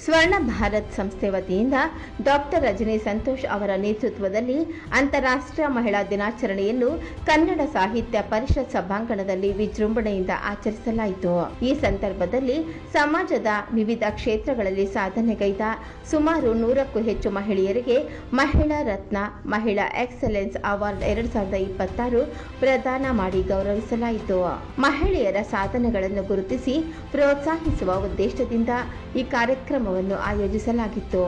ಸ್ವರ್ಣ ಭಾರತ್ ಸಂಸ್ಥೆ ವತಿಯಿಂದ ಡಾಕ್ಟರ್ ರಜನಿ ಸಂತೋಷ್ ಅವರ ನೇತೃತ್ವದಲ್ಲಿ ಅಂತಾರಾಷ್ಟ್ರೀಯ ಮಹಿಳಾ ದಿನಾಚರಣೆಯನ್ನು ಕನ್ನಡ ಸಾಹಿತ್ಯ ಪರಿಷತ್ ಸಭಾಂಗಣದಲ್ಲಿ ವಿಜೃಂಭಣೆಯಿಂದ ಆಚರಿಸಲಾಯಿತು. ಈ ಸಂದರ್ಭದಲ್ಲಿ ಸಮಾಜದ ವಿವಿಧ ಕ್ಷೇತ್ರಗಳಲ್ಲಿ ಸಾಧನೆಗೈದ ಸುಮಾರು 100ಕ್ಕೂ ಹೆಚ್ಚು ಮಹಿಳೆಯರಿಗೆ ಮಹಿಳಾ ರತ್ನ, ಮಹಿಳಾ ಎಕ್ಸಲೆನ್ಸ್ ಅವಾರ್ಡ್ 2026 ಪ್ರದಾನ ಮಾಡಿ ಗೌರವಿಸಲಾಯಿತು. ಮಹಿಳೆಯರ ಸಾಧನೆಗಳನ್ನು ಗುರುತಿಸಿ ಪ್ರೋತ್ಸಾಹಿಸುವ ಉದ್ದೇಶದಿಂದ ಈ ಕಾರ್ಯಕ್ರಮವನ್ನು ಆಯೋಜಿಸಲಾಗಿತ್ತು.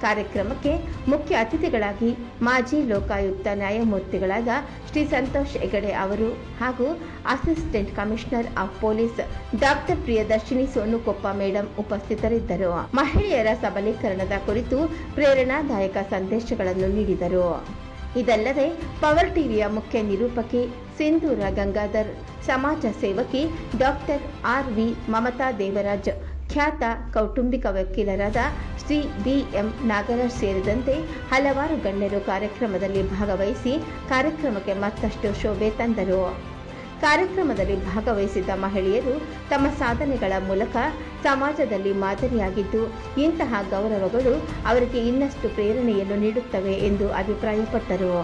ಕಾರ್ಯಕ್ರಮಕ್ಕೆ ಮುಖ್ಯ ಅತಿಥಿಗಳಾಗಿ ಮಾಜಿ ಲೋಕಾಯುಕ್ತ ನ್ಯಾಯಮೂರ್ತಿಗಳಾದ ಶ್ರೀ ಸಂತೋಷ್ ಹೆಗಡೆ ಅವರು ಹಾಗೂ assistant commissioner of police doctor Priyadarshini Sonukoppa madam ಉಪಸ್ಥಿತರಿದ್ದರು. ಮಹಿಳೆಯರ ಸಬಲೀಕರಣದ ಕುರಿತು ಪ್ರೇರಣಾದಾಯಕ ಸಂದೇಶಗಳನ್ನು ನೀಡಿದರು. ಇದಲ್ಲದೆ ಪವರ್ ಟಿವಿಯ ಮುಖ್ಯ ನಿರೂಪಕಿ ಸಿಂಧೂರ ಗಂಗಾಧರ್, ಸಮಾಜ ಸೇವಕಿ ಡಾಕ್ಟರ್ ಆರ್.ವಿ. ಮಮತಾ ದೇವರಾಜ್, ಖ್ಯಾತ ಕೌಟುಂಬಿಕ ವಕೀಲರಾದ ಶ್ರೀ ಬಿ.ಎಂ. ನಾಗರಾಜ್ ಸೇರಿದಂತೆ ಹಲವಾರು ಗಣ್ಯರು ಕಾರ್ಯಕ್ರಮದಲ್ಲಿ ಭಾಗವಹಿಸಿ ಕಾರ್ಯಕ್ರಮಕ್ಕೆ ಮತ್ತಷ್ಟು ಶೋಭೆ ತಂದರು. ಕಾರ್ಯಕ್ರಮದಲ್ಲಿ ಭಾಗವಹಿಸಿದ್ದ ಮಹಿಳೆಯರು ತಮ್ಮ ಸಾಧನೆಗಳ ಮೂಲಕ ಸಮಾಜದಲ್ಲಿ ಮಾದರಿಯಾಗಿದ್ದು, ಇಂತಹ ಗೌರವಗಳು ಅವರಿಗೆ ಇನ್ನಷ್ಟು ಪ್ರೇರಣೆಯನ್ನು ನೀಡುತ್ತವೆ ಎಂದು ಅಭಿಪ್ರಾಯಪಟ್ಟರು.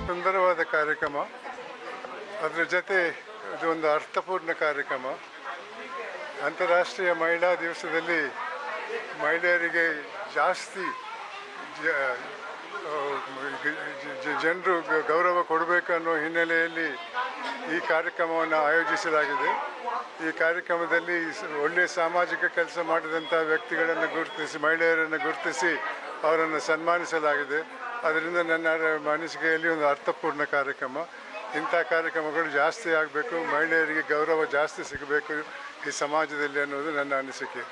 ಸುಂದರವಾದ ಕಾರ್ಯಕ್ರಮ, ಅದರ ಜೊತೆ ಇದು ಒಂದು ಅರ್ಥಪೂರ್ಣ ಕಾರ್ಯಕ್ರಮ. ಅಂತಾರಾಷ್ಟ್ರೀಯ ಮಹಿಳಾ ದಿವಸದಲ್ಲಿ ಮಹಿಳೆಯರಿಗೆ ಜಾಸ್ತಿ ಜನರು ಗೌರವ ಕೊಡಬೇಕು ಅನ್ನೋ ಹಿನ್ನೆಲೆಯಲ್ಲಿ ಈ ಕಾರ್ಯಕ್ರಮವನ್ನು ಆಯೋಜಿಸಲಾಗಿದೆ. ಈ ಕಾರ್ಯಕ್ರಮದಲ್ಲಿ ಒಳ್ಳೆಯ ಸಾಮಾಜಿಕ ಕೆಲಸ ಮಾಡಿದಂಥ ವ್ಯಕ್ತಿಗಳನ್ನು ಗುರುತಿಸಿ, ಮಹಿಳೆಯರನ್ನು ಗುರುತಿಸಿ ಅವರನ್ನು ಸನ್ಮಾನಿಸಲಾಗಿದೆ. ಅದರಿಂದ ನನ್ನ ಅನಿಸಿಕೆಯಲ್ಲಿ ಒಂದು ಅರ್ಥಪೂರ್ಣ ಕಾರ್ಯಕ್ರಮ. ಇಂಥ ಕಾರ್ಯಕ್ರಮಗಳು ಜಾಸ್ತಿ ಆಗಬೇಕು, ಮಹಿಳೆಯರಿಗೆ ಗೌರವ ಜಾಸ್ತಿ ಸಿಗಬೇಕು ಈ ಸಮಾಜದಲ್ಲಿ ಅನ್ನೋದು ನನ್ನ ಅನಿಸಿಕೆ.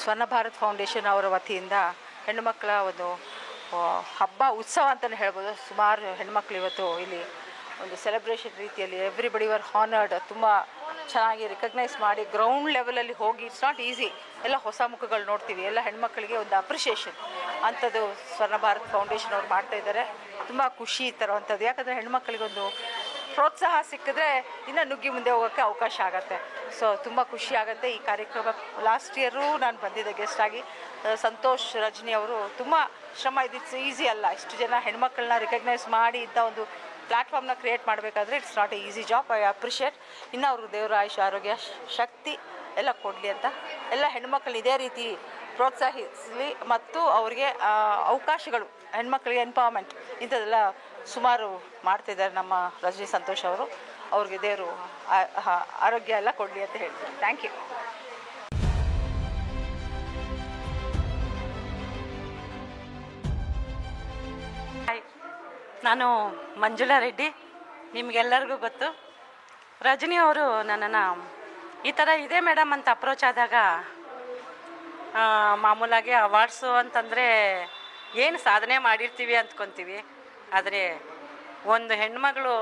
ಸ್ವರ್ಣ ಭಾರತ್ ಫೌಂಡೇಶನ್ ಅವರ ವತಿಯಿಂದ ಹೆಣ್ಣುಮಕ್ಕಳ ಒಂದು ಹಬ್ಬ ಉತ್ಸವ ಅಂತಲೇ ಹೇಳ್ಬೋದು. ಸುಮಾರು ಹೆಣ್ಮಕ್ಳು ಇವತ್ತು ಇಲ್ಲಿ ಒಂದು ಸೆಲೆಬ್ರೇಷನ್ ರೀತಿಯಲ್ಲಿ ಎವ್ರಿಬಡಿ ವರ್ ಹಾನರ್ಡ್, ತುಂಬ ಚೆನ್ನಾಗಿ ರಿಕಗ್ನೈಸ್ ಮಾಡಿ ಗ್ರೌಂಡ್ ಲೆವೆಲಲ್ಲಿ ಹೋಗಿ. ಇಟ್ಸ್ ನಾಟ್ ಈಸಿ, ಎಲ್ಲ ಹೊಸ ಮುಖಗಳು ನೋಡ್ತೀವಿ, ಎಲ್ಲ ಹೆಣ್ಮಕ್ಳಿಗೆ ಒಂದು ಅಪ್ರಿಷಿಯೇಷನ್ ಅಂಥದ್ದು ಸ್ವರ್ಣ ಭಾರತ್ ಫೌಂಡೇಶನ್ ಅವ್ರು ಮಾಡ್ತಾಯಿದ್ದಾರೆ. ತುಂಬ ಖುಷಿ ತರುವಂಥದ್ದು, ಯಾಕಂದರೆ ಹೆಣ್ಮಕ್ಳಿಗೆ ಒಂದು ಪ್ರೋತ್ಸಾಹ ಸಿಕ್ಕಿದ್ರೆ ಇನ್ನು ನುಗ್ಗಿ ಮುಂದೆ ಹೋಗೋಕ್ಕೆ ಅವಕಾಶ ಆಗುತ್ತೆ. ಸೊ ತುಂಬ ಖುಷಿ ಆಗುತ್ತೆ ಈ ಕಾರ್ಯಕ್ರಮ. ಲಾಸ್ಟ್ ಇಯರೂ ನಾನು ಬಂದಿದ್ದೆ ಗೆಸ್ಟ್ ಆಗಿ. ಸಂತೋಷ್ ರಜನಿ ಅವರು ತುಂಬ ಶ್ರಮ, ಇಟ್ಸ್ ಈಸಿ ಅಲ್ಲ. ಇಷ್ಟು ಜನ ಹೆಣ್ಮಕ್ಳನ್ನ ರಿಕಗ್ನೈಸ್ ಮಾಡಿ ಇಂಥ ಒಂದು ಪ್ಲ್ಯಾಟ್ಫಾರ್ಮ್ನ ಕ್ರಿಯೇಟ್ ಮಾಡಬೇಕಾದ್ರೆ it's not A easy job. I appreciate. ಇನ್ನು ಅವರು ದೇವರ ಆಯುಷ ಆರೋಗ್ಯ ಶಕ್ತಿ ಎಲ್ಲ ಕೊಡಲಿ ಅಂತ ಎಲ್ಲ ಹೆಣ್ಮಕ್ಳನ್ನ ಇದೇ ರೀತಿ ಪ್ರೋತ್ಸಾಹಿಸಲಿ ಮತ್ತು ಅವರಿಗೆ ಅವಕಾಶಗಳು, ಹೆಣ್ಮಕ್ಳಿಗೆ ಎಂಪವರ್ಮೆಂಟ್ ಇಂಥದ್ದೆಲ್ಲ ಸುಮಾರು ಮಾಡ್ತಿದ್ದಾರೆ ನಮ್ಮ ರಜನಿ ಸಂತೋಷ್ ಅವರು. ಅವ್ರಿಗೆ ದೇವರು ಆರೋಗ್ಯ ಎಲ್ಲ ಕೊಡಲಿ ಅಂತ ಹೇಳ್ತೀನಿ. Thank you. ಹಾಯ್, ನಾನು ಮಂಜುಳಾ ರೆಡ್ಡಿ. ನಿಮಗೆಲ್ಲರಿಗೂ ಗೊತ್ತು, ರಜನಿ ಅವರು ನನ್ನನ್ನು ಈ ಥರ ಇದೆ ಮೇಡಮ್ ಅಂತ ಅಪ್ರೋಚ್ ಆದಾಗ ಮಾಮೂಲಾಗಿ ಅವಾರ್ಡ್ಸು ಅಂತಂದರೆ ಏನು ಸಾಧನೆ ಮಾಡಿರ್ತೀವಿ ಅಂದ್ಕೊತೀವಿ. ಆದರೆ ಒಂದು ಹೆಣ್ಮಗಳು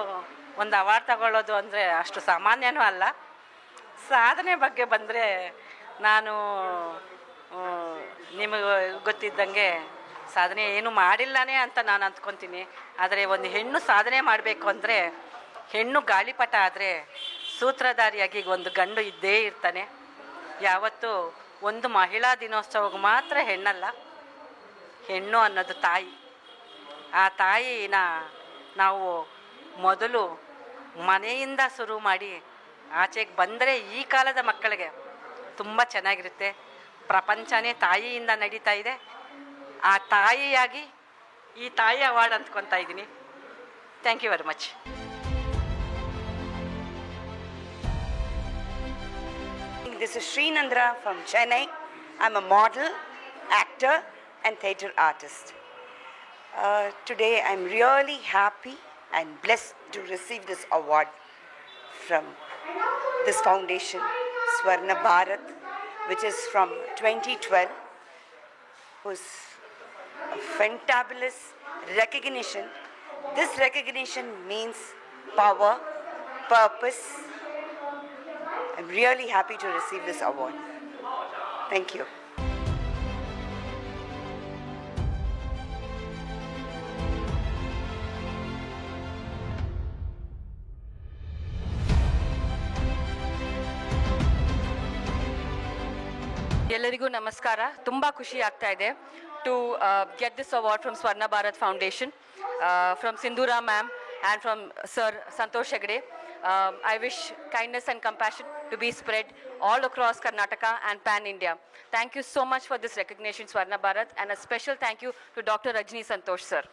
ಒಂದು ಅವಾರ್ಡ್ ತಗೊಳ್ಳೋದು ಅಂದರೆ ಅಷ್ಟು ಸಾಮಾನ್ಯನೂ ಅಲ್ಲ. ಸಾಧನೆ ಬಗ್ಗೆ ಬಂದರೆ ನಾನು ನಿಮಗೆ ಗೊತ್ತಿದ್ದಂಗೆ ಸಾಧನೆ ಏನು ಮಾಡಿಲ್ಲನೇ ಅಂತ ನಾನು ಅಂದ್ಕೊತೀನಿ. ಆದರೆ ಒಂದು ಹೆಣ್ಣು ಸಾಧನೆ ಮಾಡಬೇಕು ಅಂದರೆ, ಹೆಣ್ಣು ಗಾಳಿಪಟ ಆದರೆ ಸೂತ್ರಧಾರಿಯಾಗಿ ಒಂದು ಗಂಡು ಇದ್ದೇ ಇರ್ತಾನೆ. ಯಾವತ್ತೂ ಒಂದು ಮಹಿಳಾ ದಿನೋತ್ಸವಕ್ಕೆ ಮಾತ್ರ ಹೆಣ್ಣಲ್ಲ, ಹೆಣ್ಣು ಅನ್ನೋದು ತಾಯಿ. ಆ ತಾಯಿನ ನಾವು ಮೊದಲು ಮನೆಯಿಂದ ಶುರು ಮಾಡಿ ಆಚೆಗೆ ಬಂದರೆ ಈ ಕಾಲದ ಮಕ್ಕಳಿಗೆ ತುಂಬ ಚೆನ್ನಾಗಿರುತ್ತೆ. ಪ್ರಪಂಚನೇ ತಾಯಿಯಿಂದ ನಡೀತಾ ಇದೆ. ಆ ತಾಯಿಯಾಗಿ ಈ ತಾಯಿ ಅವಾರ್ಡ್ ಅಂದ್ಕೊತಾ ಇದ್ದೀನಿ. Thank you very much. This is Srinandra from Chennai. I'm a model, actor and theatre artist. Today I'm really happy and blessed to receive this award from this foundation, Swarna Bharat, which is from 2012, whose fantabulous recognition. This recognition means power, purpose. I'm really happy to receive this award. Thank you. ಎಲ್ಲರಿಗೂ ನಮಸ್ಕಾರ. ತುಂಬ ಖುಷಿ ಆಗ್ತಾ ಇದೆ to get this award from Swarna Bharat foundation, from Sindhura ma'am and from sir Santosh Hegde. I wish kindness and compassion to be spread all across Karnataka and Pan India. Thank you so much for this recognition, Swarna Bharat, and a special thank you to Dr. Rajni Santosh sir.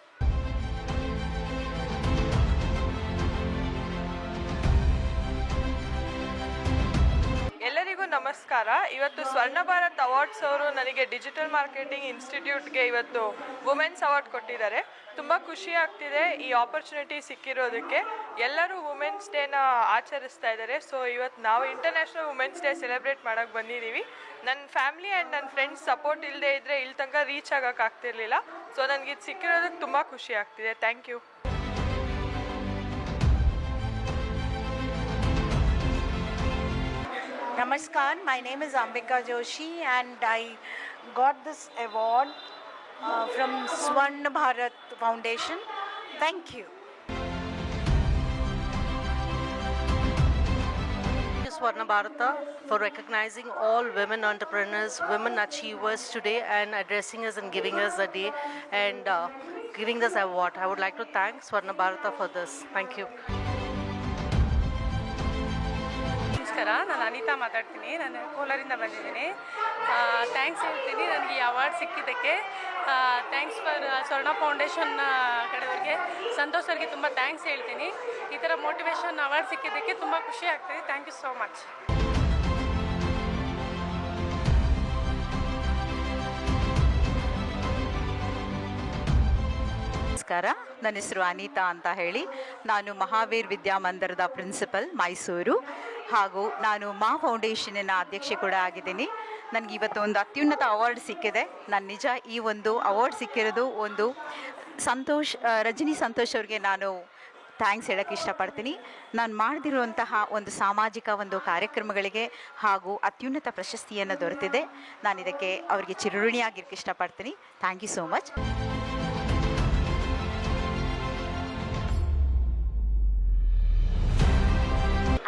ಎಲ್ಲರಿಗೂ ನಮಸ್ಕಾರ. ಇವತ್ತು ಸ್ವರ್ಣ Bharat awards ಅವರು ನನಗೆ digital marketing ಇನ್ಸ್ಟಿಟ್ಯೂಟ್ಗೆ ಇವತ್ತು women's award ಕೊಟ್ಟಿದ್ದಾರೆ. ತುಂಬ ಖುಷಿ ಆಗ್ತಿದೆ ಈ ಆಪರ್ಚುನಿಟಿ ಸಿಕ್ಕಿರೋದಕ್ಕೆ. ಎಲ್ಲರೂ ವುಮೆನ್ಸ್ ಡೇನ ಆಚರಿಸ್ತಾ ಇದ್ದಾರೆ. ಸೊ ಇವತ್ತು ನಾವು ಇಂಟರ್ನ್ಯಾಷನಲ್ ವುಮೆನ್ಸ್ ಡೇ ಸೆಲೆಬ್ರೇಟ್ ಮಾಡೋಕ್ಕೆ ಬಂದಿದ್ದೀವಿ. ನನ್ನ ಫ್ಯಾಮಿಲಿ ಆ್ಯಂಡ್ ನನ್ನ ಫ್ರೆಂಡ್ಸ್ ಸಪೋರ್ಟ್ ಇಲ್ಲದೆ ಇದ್ದರೆ ಇಲ್ಲಿ ತನಕ ರೀಚ್ ಆಗೋಕ್ಕಾಗ್ತಿರ್ಲಿಲ್ಲ. ಸೊ ನನಗೆ ಇದು ಸಿಕ್ಕಿರೋದಕ್ಕೆ ತುಂಬ ಖುಷಿ ಆಗ್ತಿದೆ. Thank you. Namaskar, my name is Ambika Joshi and I got this award from Swarna Bharat Foundation. Thank you. Swarna Bharata for recognizing all women entrepreneurs, women achievers today and addressing us and giving us a day and giving this award. I would like to thank Swarna Bharata for this. Thank you. ನಮಸ್ಕಾರ, ನಾನು ಅನಿತಾ ಮಾತಾಡ್ತೀನಿ. ನಾನು ಕೋಲಾರಿಂದ ಬಂದಿದ್ದೀನಿ. Thanks ಹೇಳ್ತೀನಿ ನನಗೆ ಈ award ಸಿಕ್ಕಿದ್ದಕ್ಕೆ. Thanks for ಸ್ವರ್ಣ foundation ಕಡೆಯವರಿಗೆ, Santosh ಅವ್ರಿಗೆ ತುಂಬ ಥ್ಯಾಂಕ್ಸ್ ಹೇಳ್ತೀನಿ. ಈ ಥರ ಮೋಟಿವೇಶನ್ ಅವಾರ್ಡ್ ಸಿಕ್ಕಿದ್ದಕ್ಕೆ ತುಂಬ ಖುಷಿ ಆಗ್ತಿದೆ. Thank you so much. ನಮಸ್ಕಾರ, ನನ್ನ ಹೆಸರು ಅನಿತಾ ಅಂತ ಹೇಳಿ. ನಾನು ಮಹಾವೀರ್ ವಿದ್ಯಾಮಂದಿರದ ಪ್ರಿನ್ಸಿಪಲ್ ಮೈಸೂರು. ಹಾಗೂ ನಾನು ಮಾ ಫೌಂಡೇಶನಿನ ಅಧ್ಯಕ್ಷೆ ಕೂಡ ಆಗಿದ್ದೀನಿ. ನನಗೆ ಇವತ್ತು ಒಂದು ಅತ್ಯುನ್ನತ ಅವಾರ್ಡ್ ಸಿಕ್ಕಿದೆ. ನಾನು ನಿಜ ಈ ಒಂದು ಅವಾರ್ಡ್ ಸಿಕ್ಕಿರೋದು ಒಂದು ರಜನಿ ಸಂತೋಷ್ ಅವ್ರಿಗೆ ನಾನು ಥ್ಯಾಂಕ್ಸ್ ಹೇಳೋಕ್ಕೆ ಇಷ್ಟಪಡ್ತೀನಿ. ನಾನು ಮಾಡದಿರುವಂತಹ ಒಂದು ಸಾಮಾಜಿಕ ಒಂದು ಕಾರ್ಯಕ್ರಮಗಳಿಗೆ ಹಾಗೂ ಅತ್ಯುನ್ನತ ಪ್ರಶಸ್ತಿಯನ್ನು ದೊರೆತಿದೆ. ನಾನು ಇದಕ್ಕೆ ಅವರಿಗೆ ಚಿರಋಣಿಯಾಗಿರೋಕ್ಕೆ ಇಷ್ಟಪಡ್ತೀನಿ. Thank you so much.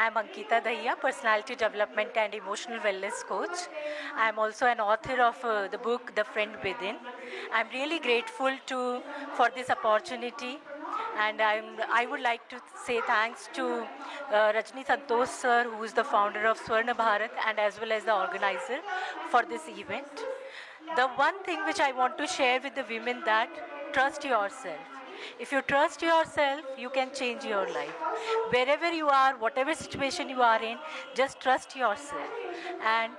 I'm Ankita Dahiya, Personality Development and Emotional Wellness Coach. I'm also an author of the book The Friend Within. I'm really grateful for this opportunity, and I would like to say thanks to Rajni Santosh sir, who is the founder of Swarna Bharat and as well as the organizer for this event. The one thing which I want to share with the women, that trust yourself. If you trust yourself, you can change your life. Wherever you are, whatever situation you are in, just trust yourself. And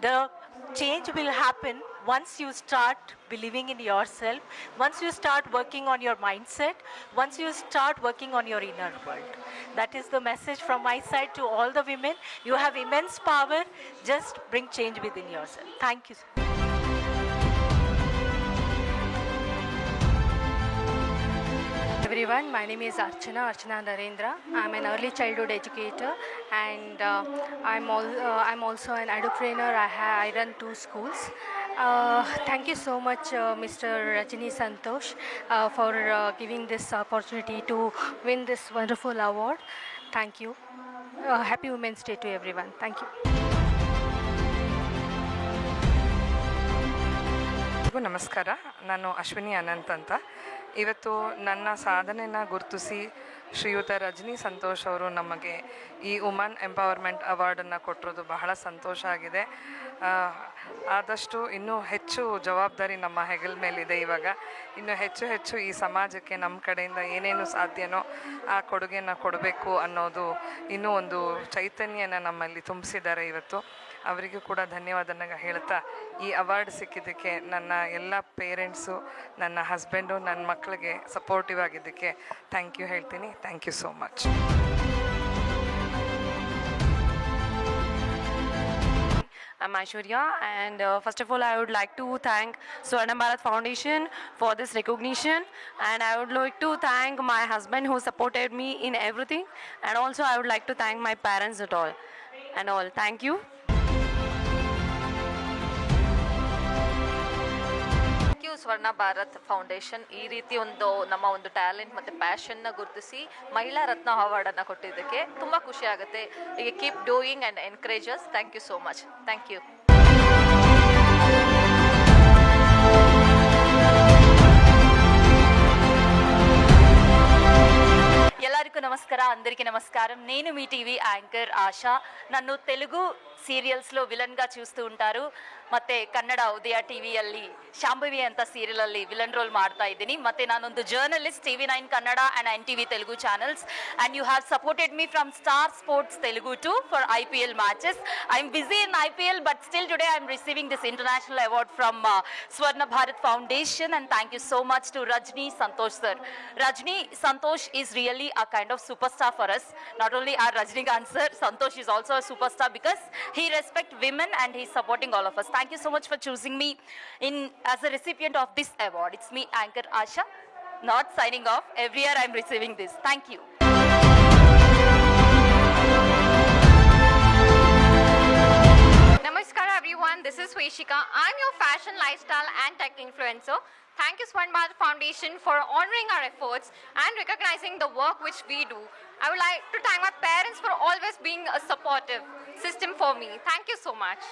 the change will happen once you start believing in yourself, once you start working on your mindset, once you start working on your inner world. That is the message from my side to all the women. You have immense power. Just bring change within yourself. Thank you. Everyone, my name is Archana Narendra. I'm an early childhood educator, and I'm also an entrepreneur. I run 2 schools. Thank you so much, Mr. Rajni Santosh, for giving this opportunity to win this wonderful award. Thank you. Happy Women's Day to everyone. Thank you. ನಮಸ್ಕಾರ, ನಾನು ಅಶ್ವಿನಿ ಅನಂತ್ ಅಂತ. ಇವತ್ತು ನನ್ನ ಸಾಧನೆನ ಗುರುತಿಸಿ ಶ್ರೀಯುತ ರಜನಿ ಸಂತೋಷ್ ಅವರು ನಮಗೆ ಈ ವುಮನ್ ಎಂಪವರ್ಮೆಂಟ್ ಅವಾರ್ಡನ್ನು ಕೊಟ್ಟಿರೋದು ಬಹಳ ಸಂತೋಷ ಆಗಿದೆ. ಆದಷ್ಟು ಇನ್ನೂ ಹೆಚ್ಚು ಜವಾಬ್ದಾರಿ ನಮ್ಮ ಹೆಗಲ ಮೇಲಿದೆ. ಇವಾಗ ಇನ್ನೂ ಹೆಚ್ಚು ಈ ಸಮಾಜಕ್ಕೆ ನಮ್ಮ ಕಡೆಯಿಂದ ಏನೇನು ಸಾಧ್ಯನೋ ಆ ಕೊಡುಗೆನ ಕೊಡಬೇಕು ಅನ್ನೋದು ಇನ್ನೂ ಒಂದು ಚೈತನ್ಯನ ನಮ್ಮಲ್ಲಿ ತುಂಬಿಸಿದ್ದಾರೆ. ಇವತ್ತು ಅವರಿಗೂ ಕೂಡ ಧನ್ಯವಾದನ ಹೇಳ್ತಾ, ಈ ಅವಾರ್ಡ್ ಸಿಕ್ಕಿದ್ದಕ್ಕೆ ನನ್ನ ಎಲ್ಲ ಪೇರೆಂಟ್ಸು, ನನ್ನ ಹಸ್ಬೆಂಡು, ನನ್ನ ಮಕ್ಕಳಿಗೆ ಸಪೋರ್ಟಿವ್ ಆಗಿದ್ದಕ್ಕೆ ಥ್ಯಾಂಕ್ ಯು ಹೇಳ್ತೀನಿ. Thank you so much. I'm Aishwarya, and first of all I would like to thank Swarna Bharat Foundation for this recognition, and I would like to thank my husband who supported me in everything, and also I would like to thank my parents at all and all. Thank you. ಸ್ವರ್ಣ Bharat foundation ಈ ರೀತಿ ನಮ್ಮ ಒಂದು talent ಮತ್ತು ಪ್ಯಾಷನ್ನ ಗುರುತಿಸಿ ಮಹಿಳಾ ರತ್ನ ಅವಾರ್ಡನ್ನು ಕೊಟ್ಟಿದ್ದಕ್ಕೆ ತುಂಬ ಖುಷಿ ಆಗುತ್ತೆ. ಹೀಗೆ keep doing and encourages. Thank you so much. Thank you. ಎಲ್ಲರಿಗೂ ನಮಸ್ಕಾರ, అందరికీ నమస్కారం. నేను మీ టీవీ యాంకర్ ఆశా. నన్ను తెలుగు ಸೀರಿಯಲ್ಸ್లో ವಿಲನ್గా చూస్తూ ఉంటారు. ಮತ್ತು ಕನ್ನಡ ಉದಯ ಟಿವಿಯಲ್ಲಿ ಶಾಂಭವಿ ಅಂತ ಸೀರಿಯಲಲ್ಲಿ ವಿಲನ್ ರೋಲ್ ಮಾಡ್ತಾ ಇದ್ದೀನಿ. ಮತ್ತು ನಾನೊಂದು journalist, TV9 Kannada and NTV Telugu channels, and you have supported me from Star Sports Telugu to for IPL matches. I am busy in IPL, but still today I am receiving this international award from Swarna Bharat foundation, and thank you so much to Rajni Santosh sir. Rajni Santosh is really a kind of superstar for us. Not only our Rajnikant sir, Santosh is also a superstar because he respects women and he is supporting all of us. Thank you so much for choosing me as a recipient of this award. It's me, Anchor Asha, not signing off. Every year I'm receiving this. Thank you. Namaskar everyone, this is Sweshika. I'm your fashion, lifestyle and tech influencer. Thank you Swarna Bharat Foundation for honoring our efforts and recognizing the work which we do. I would like to thank my parents for always being a supportive system for me. Thank you so much.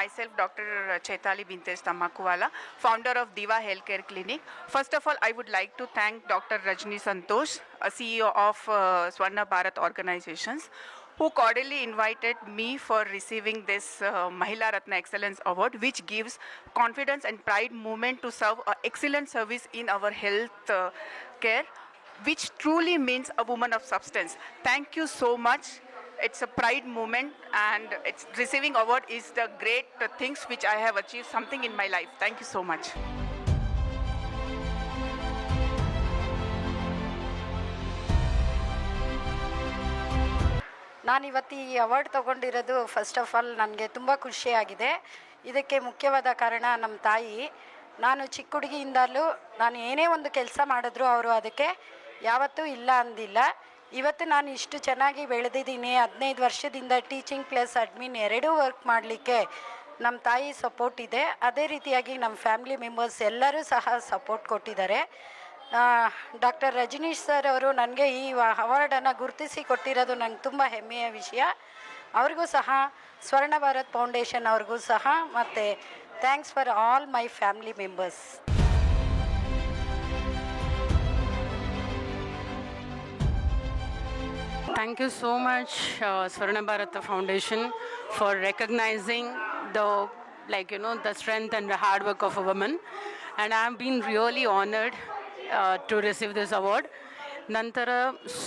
Myself, Dr. Chaitali Bintesh Tamakuwala, founder of Diva Healthcare Clinic. First of all, I would like to thank Dr. Rajni Santosh, CEO of Swarna Bharat Organizations, who cordially invited me for receiving this Mahila Ratna Excellence Award, which gives confidence and pride movement to serve excellent service in our health care, which truly means a woman of substance. Thank you so much. It's a pride moment, and it's receiving award is the great things which I have achieved something in my life. Thank you so much. ನಾನಿವತ್ತು ಈ award ತೊಗೊಂಡಿರೋದು first of all ನನಗೆ ತುಂಬ ಖುಷಿಯಾಗಿದೆ. ಇದಕ್ಕೆ ಮುಖ್ಯವಾದ ಕಾರಣ ನಮ್ಮ ತಾಯಿ. ನಾನು ಚಿಕ್ಕ ಹುಡುಗಿಯಿಂದಲೂ ನಾನು ಏನೇ ಒಂದು ಕೆಲಸ ಮಾಡಿದ್ರು ಅವರು ಅದಕ್ಕೆ ಯಾವತ್ತೂ ಇಲ್ಲ ಅಂದಿಲ್ಲ. ಇವತ್ತು ನಾನು ಇಷ್ಟು ಚೆನ್ನಾಗಿ ಬೆಳೆದಿದ್ದೀನಿ. 15 ವರ್ಷದಿಂದ ಟೀಚಿಂಗ್ ಪ್ಲಸ್ ಅಡ್ಮಿನ್ ಎರಡೂ ವರ್ಕ್ ಮಾಡಲಿಕ್ಕೆ ನಮ್ಮ ತಾಯಿ ಸಪೋರ್ಟ್ ಇದೆ. ಅದೇ ರೀತಿಯಾಗಿ ನಮ್ಮ ಫ್ಯಾಮಿಲಿ ಮೆಂಬರ್ಸ್ ಎಲ್ಲರೂ ಸಹ ಸಪೋರ್ಟ್ ಕೊಟ್ಟಿದ್ದಾರೆ. ಡಾಕ್ಟರ್ ರಜನೀಶ್ ಸರ್ ಅವರು ನನಗೆ ಈ ಅವಾರ್ಡನ್ನು ಗುರುತಿಸಿ ಕೊಟ್ಟಿರೋದು ನಂಗೆ ತುಂಬ ಹೆಮ್ಮೆಯ ವಿಷಯ. ಅವ್ರಿಗೂ ಸಹ ಸ್ವರ್ಣ ಭಾರತ್ ಫೌಂಡೇಶನ್ ಅವ್ರಿಗೂ ಸಹ ಮತ್ತು thanks for all my family members. Thank you so much, Swarna Bharata Foundation, for recognizing the strength and the hard work of a woman. And I have been really honored to receive this award. ನಂತರ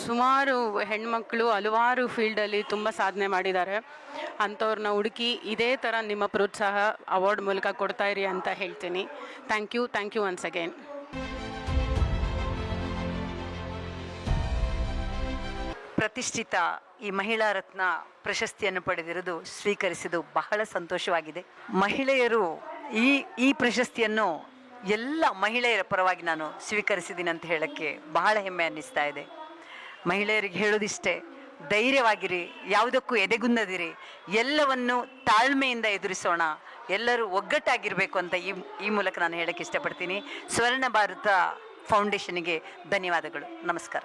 ಸುಮಾರು ಹೆಣ್ಮಕ್ಳು ಹಲವಾರು ಫೀಲ್ಡಲ್ಲಿ ತುಂಬ ಸಾಧನೆ ಮಾಡಿದ್ದಾರೆ. ಅಂಥವ್ರನ್ನ ಹುಡುಕಿ ಇದೇ ಥರ ನಿಮ್ಮ ಪ್ರೋತ್ಸಾಹ ಅವಾರ್ಡ್ ಮೂಲಕ ಕೊಡ್ತಾ ಇರಿ ಅಂತ ಹೇಳ್ತೀನಿ. Thank you once again. ಪ್ರತಿಷ್ಠಿತ ಈ ಮಹಿಳಾ ರತ್ನ ಪ್ರಶಸ್ತಿಯನ್ನು ಪಡೆದಿರುವುದು ಸ್ವೀಕರಿಸಿದ್ದು ಬಹಳ ಸಂತೋಷವಾಗಿದೆ. ಮಹಿಳೆಯರು ಈ ಪ್ರಶಸ್ತಿಯನ್ನು ಎಲ್ಲ ಮಹಿಳೆಯರ ಪರವಾಗಿ ನಾನು ಸ್ವೀಕರಿಸಿದ್ದೀನಿ ಅಂತ ಹೇಳೋಕ್ಕೆ ಬಹಳ ಹೆಮ್ಮೆ ಅನ್ನಿಸ್ತಾ ಇದೆ. ಮಹಿಳೆಯರಿಗೆ ಹೇಳೋದಿಷ್ಟೇ, ಧೈರ್ಯವಾಗಿರಿ, ಯಾವುದಕ್ಕೂ ಎದೆಗುಂದದಿರಿ, ಎಲ್ಲವನ್ನು ತಾಳ್ಮೆಯಿಂದ ಎದುರಿಸೋಣ, ಎಲ್ಲರೂ ಒಗ್ಗಟ್ಟಾಗಿರಬೇಕು ಅಂತ ಈ ಮೂಲಕ ನಾನು ಹೇಳೋಕ್ಕೆ ಇಷ್ಟಪಡ್ತೀನಿ. ಸ್ವರ್ಣ ಭಾರತ ಫೌಂಡೇಶನ್ಗೆ ಧನ್ಯವಾದಗಳು. ನಮಸ್ಕಾರ.